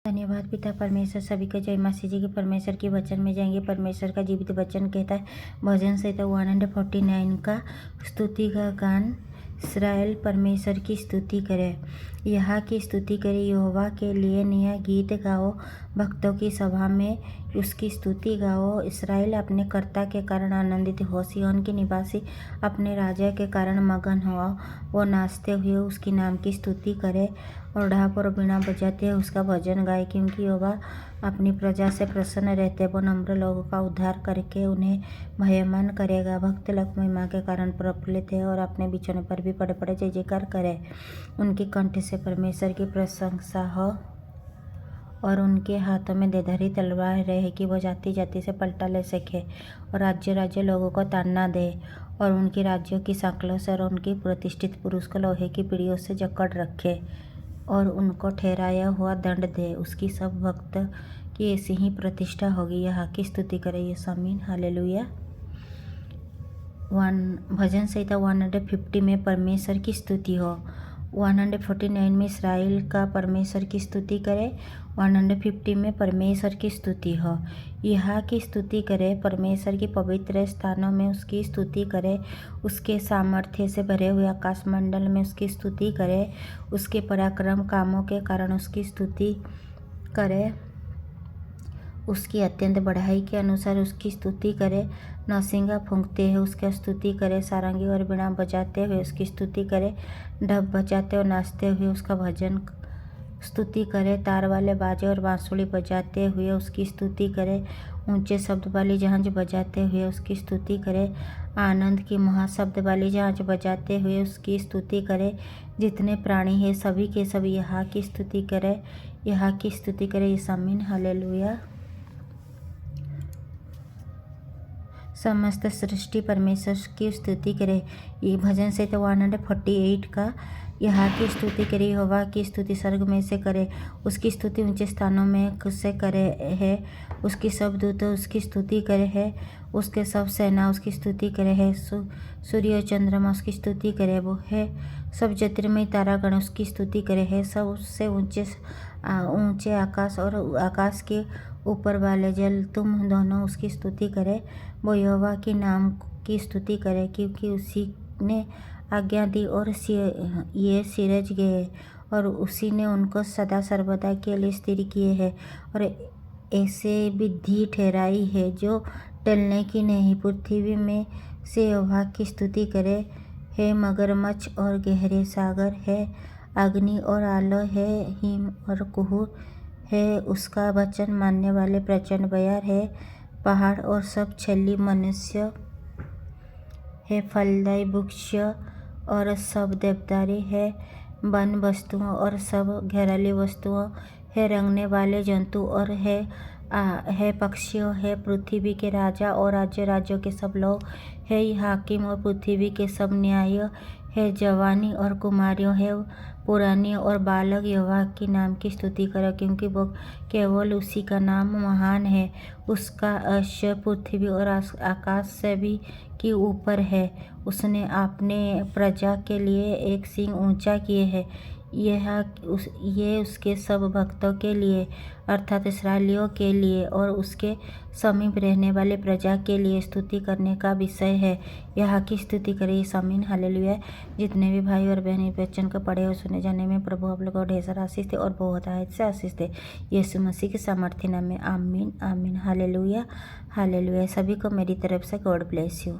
धन्यवाद पिता परमेश्वर। सभी को जय मासी जी के परमेश्वर के वचन में जाएंगे। परमेश्वर का जीवित वचन कहता है, भजन संहिता 149 का स्तुति का गान। इस्राएल परमेश्वर की स्तुति करे, यहाँ की स्तुति करे, यहोवा के लिए नया गीत गाओ, भक्तों की सभा में उसकी स्तुति गाओ। इस्राएल अपने कर्ता के कारण आनंदित हो, सिय्योन के निवासी अपने राजा के कारण मगन हो। वो नाचते हुए उसके नाम की स्तुति करे और ढाप और बीणा बजाते हुए उसका भजन गाए, क्योंकि यहोवा अपनी प्रजा से प्रसन्न रहते। वो नम्र लोगों का उद्धार करके उन्हें भयमान करेगा। भक्त लोग महिमा के कारण प्रफुल्लित है और अपने बिछौने पर भी पड़े पड़े जय जयकार करे। उनके कंठ से परमेश्वर की प्रशंसा हो और उनके हाथों में देधारी तलवार रहे कि वो जाति जाति से पलटा ले सके और राज्य राज्य लोगों को ताड़ना दे और उनके राज्यों की सांकलों से और उनकी प्रतिष्ठित पुरुष को लोहे की पीढ़ियों से जकड़ रखे और उनको ठहराया हुआ दंड दे। उसकी सब भक्त की ऐसी ही प्रतिष्ठा होगी। यहाँ की स्तुति करे यीशु, आमीन, हालेलुया। भजन संहिता 150 में परमेश्वर की स्तुति हो। 149 में इस्राएल का परमेश्वर की स्तुति करे। 150 में परमेश्वर की स्तुति हो। यहाँ की स्तुति करे, परमेश्वर की पवित्र स्थानों में उसकी स्तुति करे, उसके सामर्थ्य से भरे हुए आकाश मंडल में उसकी स्तुति करे, उसके पराक्रम कामों के कारण उसकी स्तुति करे, उसकी अत्यंत बढ़ाई के अनुसार उसकी स्तुति करे। नौसिंगा फूंकते हुए उसकी स्तुति करे, सारंगी और बीणा बजाते हुए उसकी स्तुति करे, ढप बजाते और नाचते हुए उसका भजन स्तुति करे, तार वाले बाजे और बांसुरी बजाते हुए उसकी स्तुति करे, ऊंचे शब्द वाली झांझ बजाते हुए उसकी स्तुति करे, आनंद की महाशब्द वाली झांझ बजाते हुए उसकी स्तुति करे। जितने प्राणी हैं सभी के सभी यहाँ की स्तुति करे, यहाँ की स्तुति करे यीशु, आमीन, हालेलुया। समस्त सृष्टि परमेश्वर की स्तुति करे। ये भजन संहिता 148 का यहाँ की स्तुति करे, यहोवा की स्तुति स्वर्ग में से करे, उसकी स्तुति ऊंचे स्थानों में से करे है, उसकी सब दूत उसकी स्तुति करे है, उसके सब सेना उसकी स्तुति करे है, सूर्य और चंद्रमा उसकी स्तुति करे वो है, सब ज्योतिर्मय तारागण उसकी स्तुति करे है, सब उससे ऊंचे आकाश और आकाश के ऊपर वाले जल तुम दोनों उसकी स्तुति करे। वो यहोवा के नाम की स्तुति करे, क्योंकि उसी ने आज्ञा दी और ये सिरज गए और उसी ने उनको सदा सर्वदा के लिए स्थिर किए हैं और ऐसे विधि ठहराई है जो टलने की नहीं। पृथ्वी में से यहोवा की स्तुति करे, है मगरमच्छ और गहरे सागर, है अग्नि और आलो, है हिम और कुहू, है उसका वचन मानने वाले प्रचंड बयार, है पहाड़ और सब छली मनुष्य, है फलदायी वृक्ष और सब देवदारी, है वन वस्तुओं और सब घेराली वस्तुओं, है रंगने वाले जंतु और है पक्षियों, है पृथ्वी के राजा और राज्य राज्यों के सब लोग, है हाकिम और पृथ्वी के सब न्याय, है जवानी और कुमारियों, है पुरानी और बालक। यहोवा के नाम की स्तुति करो, क्योंकि वो केवल उसी का नाम महान है। उसका आश्चर्य पृथ्वी और आकाश से भी की ऊपर है। उसने अपने प्रजा के लिए एक सिंह ऊंचा किए है। ये उसके सब भक्तों के लिए अर्थात इस्राएलियों के लिए और उसके समीप रहने वाले प्रजा के लिए स्तुति करने का विषय है। यहाँ की स्तुति करें यीशु, आमीन, हालेलुया। जितने भी भाई और बहन वचन को पढ़े और सुने जाने में प्रभु आप लोगों को ढेर सारा आशीष दे और बहुत आयत से आशीष दे, यीशु मसीह के सामर्थ्य नाम में, आमीन, आमीन, हालेलुया, हालेलुया। सभी को मेरी तरफ से गॉड ब्लेस यू।